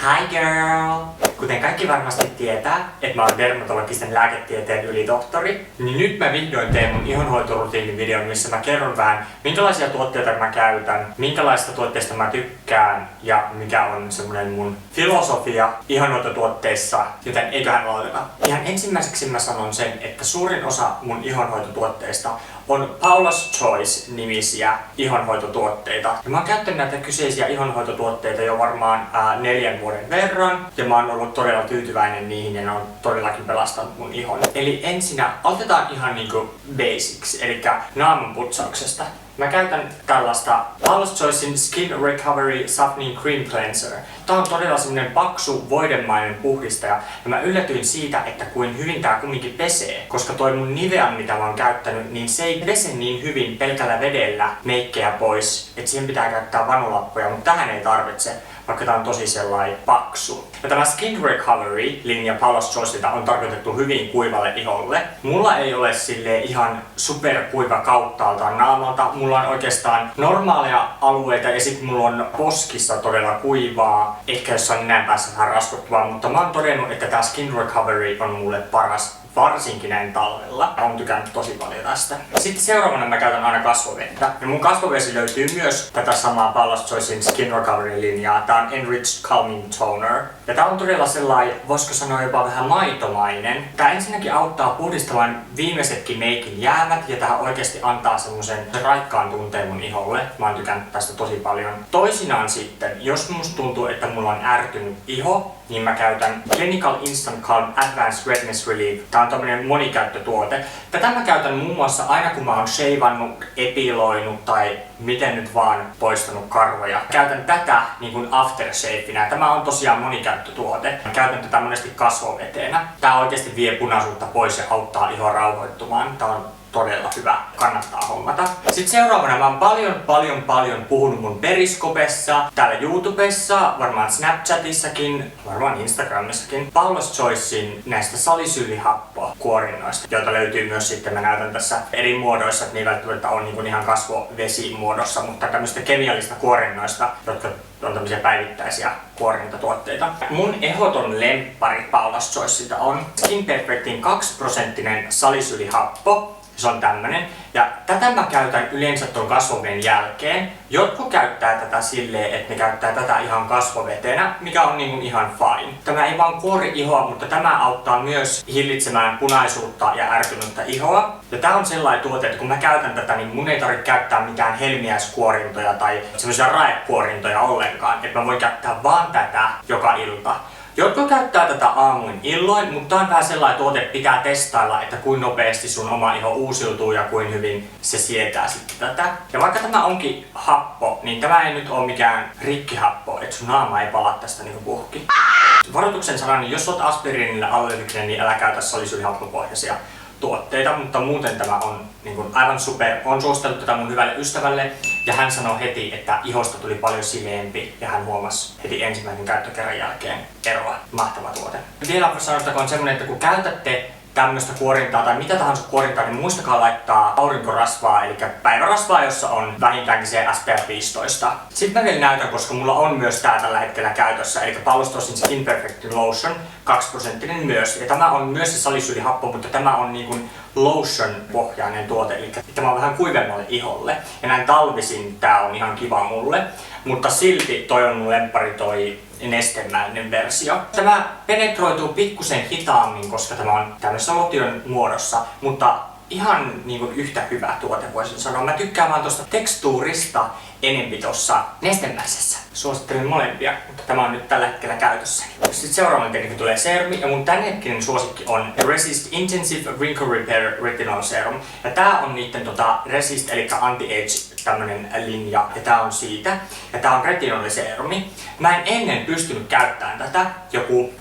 Hi girl! Kuten kaikki varmasti tietää, että mä oon dermatologisen lääketieteen ylitohtori, niin nyt mä vihdoin teen mun ihonhoitorutiinin videon, missä mä kerron vähän minkälaisia tuotteita mä käytän, minkälaista tuotteista mä tykkään ja mikä on semmonen mun filosofia ihonhoitotuotteissa, joten eiköhän aloiteta. Ihan ensimmäiseksi mä sanon sen, että suurin osa mun ihonhoitotuotteista on Paula's Choice-nimisiä ihonhoitotuotteita. Ja mä oon käyttänyt näitä kyseisiä ihonhoitotuotteita jo varmaan 4 vuoden verran. Ja mä oon ollut todella tyytyväinen niihin ja ne on todellakin pelastanut mun ihon. Eli ensinnä aloitetaan ihan niinku basics, eli naaman putsauksesta. Mä käytän tällaista Paula's Choicein Skin Recovery Softening Cream Cleanser. Tää on todella semmonen paksu, voidemainen puhdistaja. Ja mä yllätyin siitä, että kuin hyvin tää kumminkin pesee. Koska toi mun Nivean, mitä mä oon käyttänyt, niin se ei pese niin hyvin pelkällä vedellä meikkejä pois. Et siihen pitää käyttää vanulappuja, mutta tähän ei tarvitse, vaikka tää on tosi sellainen paksu. Ja tämä Skin Recovery-linja Paula's Choiceilta on tarkoitettu hyvin kuivalle iholle. Mulla ei ole silleen ihan superkuiva kauttaaltaan naamalta. Mulla on oikeastaan normaaleja alueita ja sit mulla on poskissa todella kuivaa. Ehkä jossain nenän päässä vähän raskuttavaa, mutta mä oon todennut, että tää Skin Recovery on mulle paras. Varsinkin näin talvella. Olen tykännyt tosi paljon tästä. Sitten seuraavana mä käytän aina kasvovettä. Ja mun kasvovesi löytyy myös tätä samaa Paula's Choicein Skin Recovery-linjaa. Tää on Enriched Calming Toner. Ja tää on todella sellainen, voisiko sanoa jopa vähän maitomainen. Tää ensinnäkin auttaa puhdistamaan viimeisetkin meikin jäämät. Ja tää oikeasti antaa semmosen raikkaan tunteen mun iholle. Mä oon tykännyt tästä tosi paljon. Toisinaan sitten, jos musta tuntuu, että mulla on ärtynyt iho, niin mä käytän Clinical Instant Calm Advanced Redness Relief. Tää on tämmönen monikäyttötuote. Tätä mä käytän muun muassa aina kun mä oon shavannut, epiloinut tai miten nyt vaan poistanut karvoja. Käytän tätä niin kuin aftershavinä. Tämä on tosiaan monikäyttötuote. Mä käytän tätä monesti kasvoveteenä. Tää oikeesti vie punaisuutta pois ja auttaa ihon rauhoittumaan. Tää on todella hyvä. Kannattaa hommata. Sitten seuraavana mä oon paljon puhunut mun Periskopessa, täällä YouTubessa, varmaan Snapchatissakin, varmaan Instagramissakin, Paula's Choicein näistä salisyylihappokuorinnoista, joita löytyy myös sitten, mä näytän tässä eri muodoissa, että ne ei välttämättä ole niin ihan kasvovesimuodossa, mutta tämmöistä kemiallista kuorinnoista, jotka on tämmöisiä päivittäisiä kuorintatuotteita. Mun ehdoton lemppari Paula's Choiceilta on Skin Perfectin 2% salisyylihappo. Se on tämmönen. Ja tätä mä käytän yleensä ton kasvoveden jälkeen. Jotkut käyttää tätä silleen, että ne käyttää tätä ihan kasvovetenä, mikä on niin ihan fine. Tämä ei vaan kuori ihoa, mutta tämä auttaa myös hillitsemään punaisuutta ja ärtynyttä ihoa. Ja tää on sellainen tuote, että kun mä käytän tätä, niin mun ei tarvitse käyttää mitään helmiäiskuorintoja tai semmoisia raekuorintoja ollenkaan. Että mä voin käyttää vaan tätä joka ilta. Jotkut käyttää tätä aamuin illoin, mutta tää on vähän sellainen tuote, että pitää testailla, että kuinka nopeasti sun oma iho uusiutuu ja kuinka hyvin se sietää sitten tätä. Ja vaikka tämä onkin happo, niin tämä ei nyt ole mikään rikkihappo, että sun naama ei pala tästä niinku puhki. Varoituksen sanan, niin jos olet aspiriinille allerginen, niin älä käytä salisyylihappopohjaisia tuotteita, mutta muuten tämä on niin kuin aivan super. Olen suositellut tätä mun hyvälle ystävälle ja hän sanoi heti, että ihosta tuli paljon sileempi ja hän huomasi heti ensimmäisen käyttökerran jälkeen eroa. Mahtava tuote. Vielä sanottakoon semmonen, että kun käytätte tämmöistä kuorintaa tai mitä tahansa kuorintaa, niin muistakaa laittaa aurinkorasvaa, eli päivärasvaa, jossa on vähintäänkin se SPF 15. Sitten mä vielä näytän, koska mulla on myös tää tällä hetkellä käytössä, eli Paula's Choicein Skin Perfectin Lotion, 2% myös. Ja tämä on myös se salisyylihappo, mutta tämä on niin kuin lotion-pohjainen tuote, eli tämä on vähän kuivemmalle iholle. Ja näin talvisin tää on ihan kiva mulle, mutta silti toi on mun lemppari toi nestemäinen versio. Tämä penetroituu pikkusen hitaammin, koska tämä on tämmöisessä lotion muodossa, mutta ihan niin kuin yhtä hyvä tuote voisin sanoa. Mä tykkään vaan tuosta tekstuurista enempi tuossa nestemäisessä. Suosittelen molempia, mutta tämä on nyt tällä hetkellä käytössäni. Sitten seuraavan tietenkin tulee serumi ja mun tämänhetkinen suosikki on Resist Intensive Wrinkle Repair Retinol Serum. Ja tää on niitten Resist eli Anti-Age tämmönen linja ja tää on siitä. Ja tää on retinoliseerumi. Mä en ennen pystynyt käyttämään tätä joku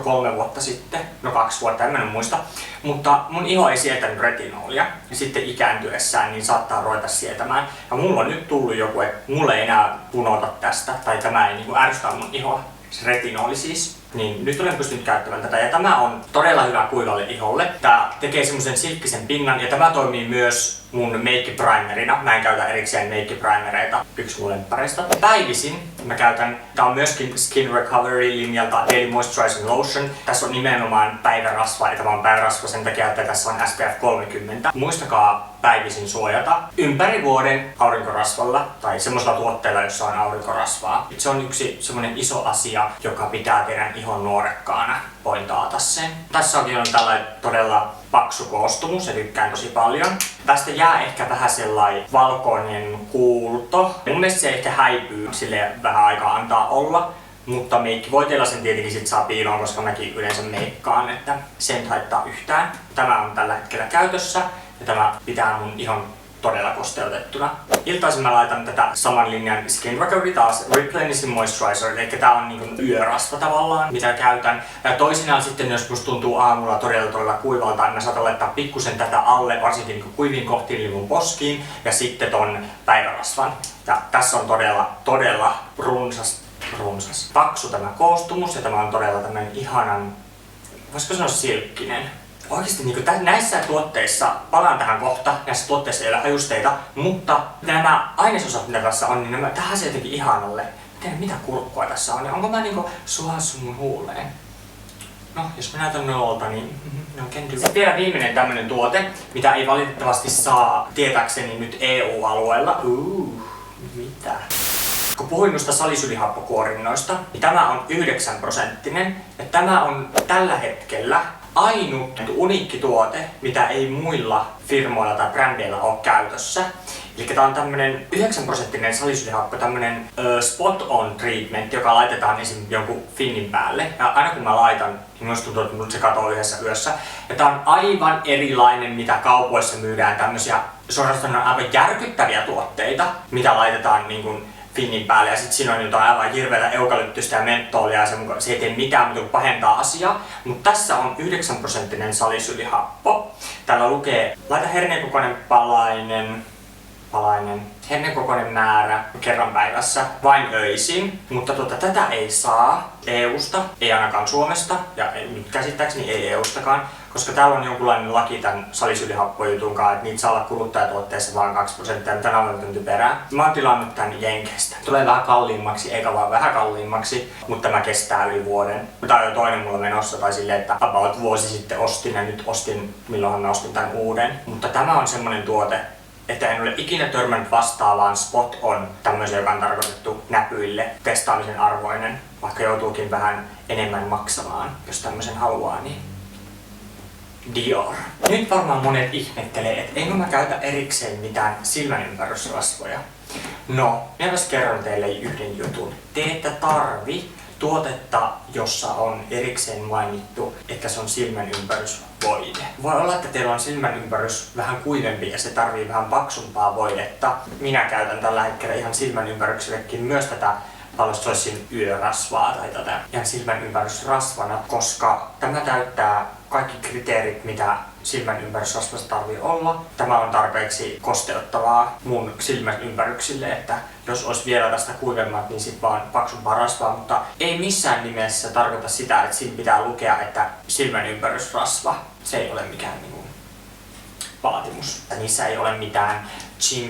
3 vuotta sitten, no 2 vuotta, en mä muista, mutta mun iho ei sietänyt retinolia ja sitten ikääntyessään niin saattaa ruveta sietämään. Ja mulla on nyt tullut joku, että mulla ei enää punota tästä tai tämä ei niinku ärsytä mun ihoa, se retinoli siis. Niin nyt olen pystynyt käyttämään tätä ja tämä on todella hyvä kuivalle iholle. Tää tekee semmosen silkkisen pinnan ja tämä toimii myös mun meikkiprimerina. Mä en käytä erikseen meikkiprimereita, yksi mun lemppareista. Päivisin Mä käytän, tää on myöskin Skin Recovery linjalta Daily Moisturizing Lotion. Tässä on nimenomaan päivärasva, ja tämä on päivärasva sen takia, että tässä on SPF 30. Muistakaa päivisin suojata ympäri vuoden aurinkorasvalla tai semmoisella tuotteella, jossa on aurinkorasvaa. Se on yksi semmoinen iso asia, joka pitää teidän ihon nuorekkaana. Voin taata sen. Tässä onkin tällainen todella paksu koostumus ja tykkään tosi paljon. Tästä jää ehkä vähän sellainen valkoinen kuulto. Mun mielestä se ehkä häipyy, sille vähän aikaa antaa olla. Mutta meikkivoiteilla sen tietenkin sit saa piiloon, koska mäkin yleensä meikkaan, että se ei haittaa yhtään. Tämä on tällä hetkellä käytössä ja tämä pitää mun ihon todella kosteutettuna. Iltaisin mä laitan tätä saman linjan Skin Recovery taas Replenishing Moisturizer, eli tää on niinku yörasva tavallaan, mitä käytän. Ja toisinaan sitten, jos musta tuntuu aamulla todella kuivalta, niin mä saatan laittaa pikkusen tätä alle, varsinkin niinku kuiviin kohtiin, eli mun poskiin, ja sitten ton päivärasvan. Ja tässä on todella runsas, paksu tämä koostumus, ja tämä on todella tämmönen ihanan, voisiko sanoa silkkinen. Oikeasti niin näissä tuotteissa, palaan tähän kohta, näissä tuotteissa ei ole hajusteita, mutta nämä ainesosat, mitä tässä on, niin tähän se jotenkin ihanalle. Tiedän, mitä kurkkua tässä on, onko mä niinku suhassu mun huuleen? No, jos mä näytän nololta, niin no can do. Sitten vielä viimeinen tämmönen tuote, mitä ei valitettavasti saa tietääkseni nyt EU-alueella. Mitä? Kun puhuin noista salisylihappokuorinnoista, niin tämä on 9%, ja tämä on tällä hetkellä ainut uniikki tuote, mitä ei muilla firmoilla tai brändeillä ole käytössä. Eli tää on tämmönen 9% salisylihappo, tämmönen spot on treatment, joka laitetaan esim. Jonkun finnin päälle. Ja aina kun mä laitan, niin musta tuntuu, että se katoo yhdessä yössä. Ja tää on aivan erilainen, mitä kaupoissa myydään, tämmösiä suorastaan aivan järkyttäviä tuotteita, mitä laitetaan niin kuin finnin päälle, ja sit siinä on jotain aivan hirveätä eukalyptystä ja mentoolia, ja se ei tee mitään, mutta pahentaa asiaa. Mutta tässä on 9% salisylihappo. Täällä lukee, laita herneenkokoinen herneenkokoinen määrä kerran päivässä, vain öisin. Mutta tätä ei saa EUsta, ei ainakaan Suomesta, ja nyt käsittääkseni ei EUstakaan, koska täällä on jonkunlainen laki tämän salisylihappo-jutun kanssa, että niitä saa olla kuluttajatuotteessa vain 2%, ja mitä on typerää. Mä oon tilannut tän Jenkestä. Tulee vähän kalliimmaksi, eikä vaan vähän kalliimmaksi, mutta tämä kestää yli vuoden. Tää on jo toinen mulla menossa, tai silleen, että about vuosi sitten ostin, ja nyt ostin, milloinhan mä ostin tän uuden. Mutta tämä on semmonen tuote, että en ole ikinä törmännyt vastaavaan spot on tämmöisen, joka on tarkoitettu näpyille, testaamisen arvoinen, vaikka joutuukin vähän enemmän maksamaan, jos tämmöisen haluaa, niin Dior. Nyt varmaan monet ihmettelee, että enkö mä käytä erikseen mitään silmänympärysrasvoja. No, minäpäs kerron teille yhden jutun. Te ette tarvi tuotetta, jossa on erikseen mainittu, että se on silmänympärysvoide. Voi olla, että teillä on silmänympärys vähän kuivempi ja se tarvii vähän paksumpaa voidetta. Minä käytän tällä hetkellä ihan silmänympäryksellekin myös tätä Palos Choicen yörasvaa tai tätä ihan silmänympärysrasvana, koska tämä täyttää kaikki kriteerit, mitä silmänympärysrasvassa tarvii olla. Tämä on tarpeeksi kosteuttavaa mun silmänympäryksille, että jos olisi vielä tästä kuivemmat, niin sit vaan paksumpaa rasvaa, mutta ei missään nimessä tarkoita sitä, että siinä pitää lukea, että silmänympärysrasva. Se ei ole mikään vaatimus. Niissä ei ole mitään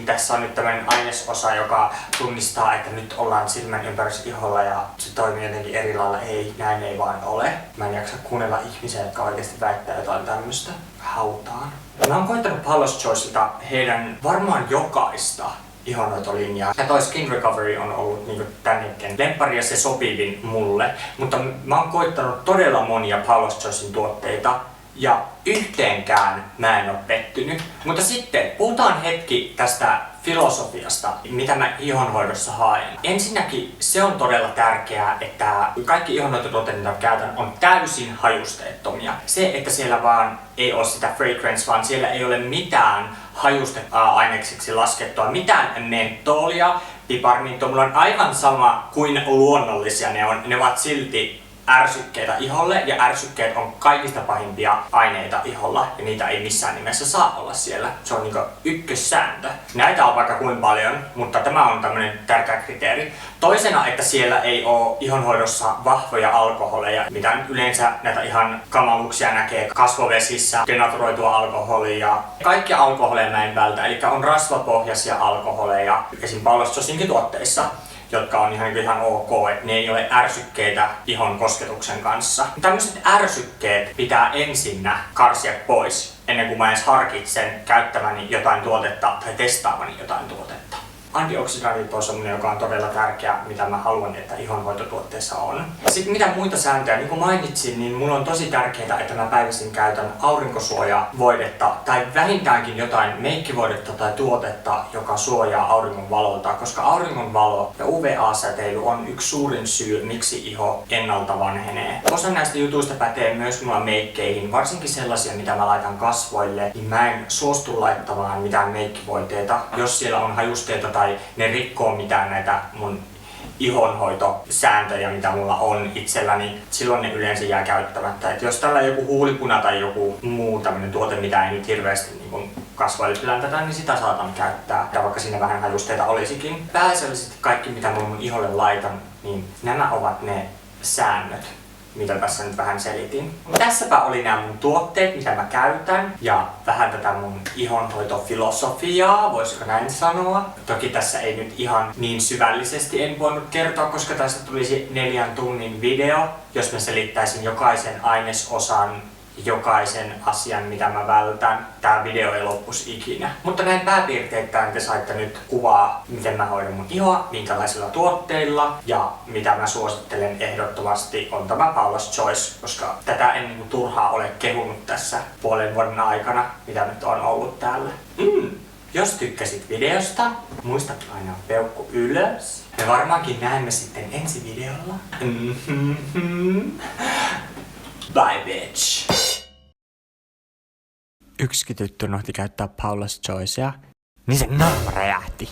tässä on nyt tämmöinen ainesosa, joka tunnistaa, että nyt ollaan silmänympärys-iholla ja se toimii jotenkin eri lailla. Ei, näin ei vaan ole. Mä en jaksa kuunnella ihmisiä, jotka oikeasti väittää jotain tämmöistä hautaan. Mä oon koittanut Palos Choicilta heidän varmaan jokaista ihonhoitolinjaa. Ja toi Skin Recovery on ollut niinku tän hetken lemppari ja se sopivin mulle. Mutta mä oon koittanut todella monia Palos Choicin tuotteita. Ja yhteenkään mä en oo pettynyt. Mutta sitten puhutaan hetki tästä filosofiasta, mitä mä ihonhoidossa haen. Ensinnäkin se on todella tärkeää, että kaikki ihonhoitotuotteet, mitä käytän, on täysin hajusteettomia. Se, että siellä vaan ei ole sitä fragrance, vaan siellä ei ole mitään hajusteaineksiksi laskettua, mitään mentolia, piparminttua. Mulla on aivan sama kuin luonnollisia ne on. Ne ovat silti ärsykkeitä iholle, ja ärsykkeet on kaikista pahimpia aineita iholla, ja niitä ei missään nimessä saa olla siellä. Se on niinku ykkössääntö. Näitä on vaikka kuin paljon, mutta tämä on tämmönen tärkeä kriteeri. Toisena, että siellä ei oo ihonhoidossa vahvoja alkoholeja, mitä yleensä näitä ihan kamaluuksia näkee kasvovesissä, denaturoitua alkoholia. Kaikkia alkoholeja mä en vältä, eli on rasvapohjaisia alkoholeja, esim. Palos Choicinkin tuotteissa. jotka on ihan ok, että ne ei ole ärsykkeitä ihon kosketuksen kanssa. Tämmöiset ärsykkeet pitää ensinnä karsia pois, ennen kuin mä edes harkitsen käyttämäni jotain tuotetta tai testaavani jotain tuotetta. Antioksidantit on semmoinen, joka on todella tärkeä, mitä mä haluan, että ihonhoitotuotteessa on. Sitten mitä muita sääntöjä, niin kuin mainitsin, niin mulla on tosi tärkeää, että mä päivisin käytän aurinkosuojavoidetta tai vähintäänkin jotain meikkivoidetta tai tuotetta, joka suojaa auringon valolta, koska auringon valo ja UVA-säteily on yksi suurin syy, miksi iho ennalta vanhenee. Osa näistä jutuista pätee myös mulla meikkeihin, varsinkin sellaisia, mitä mä laitan kasvoille, niin mä en suostu laittamaan mitään meikkivoiteita, jos siellä on hajusteita tai ne rikkoo mitään näitä mun ihonhoitosääntöjä, mitä mulla on itselläni, silloin ne yleensä jää käyttämättä. Et jos tällä joku huulipuna tai joku muu tämmönen tuote, mitä ei nyt hirveästi niin kasvoille pläntätä, niin sitä saatan käyttää. Ja vaikka siinä vähän hajusteita olisikin. Pääasiallisesti kaikki, mitä mun iholle laitan, niin nämä ovat ne säännöt, mitä tässä nyt vähän selitin. Tässäpä oli nämä mun tuotteet, mitä mä käytän, ja vähän tätä mun ihonhoitofilosofiaa, voisiko näin sanoa. Toki tässä ei nyt ihan niin syvällisesti en voinut kertoa, koska tästä tulisi 4 tunnin video, jos mä selittäisin jokaisen ainesosan, jokaisen asian, mitä mä vältän. Tää video ei loppuisi ikinä. Mutta näin pääpiirteittäin te saitte nyt kuvaa, miten mä hoidan mun ihoa, minkälaisilla tuotteilla, ja mitä mä suosittelen ehdottomasti on tämä Paula's Choice, koska tätä en niinku turhaa ole kehunut tässä puolen vuoden aikana, mitä nyt on ollut täällä. Jos tykkäsit videosta, muista painaa peukku ylös. Me varmaankin näemme sitten ensi videolla. Bye bitch! Yksikin tyttö unohti käyttää Paula's Choicea, niin se naama räjähti.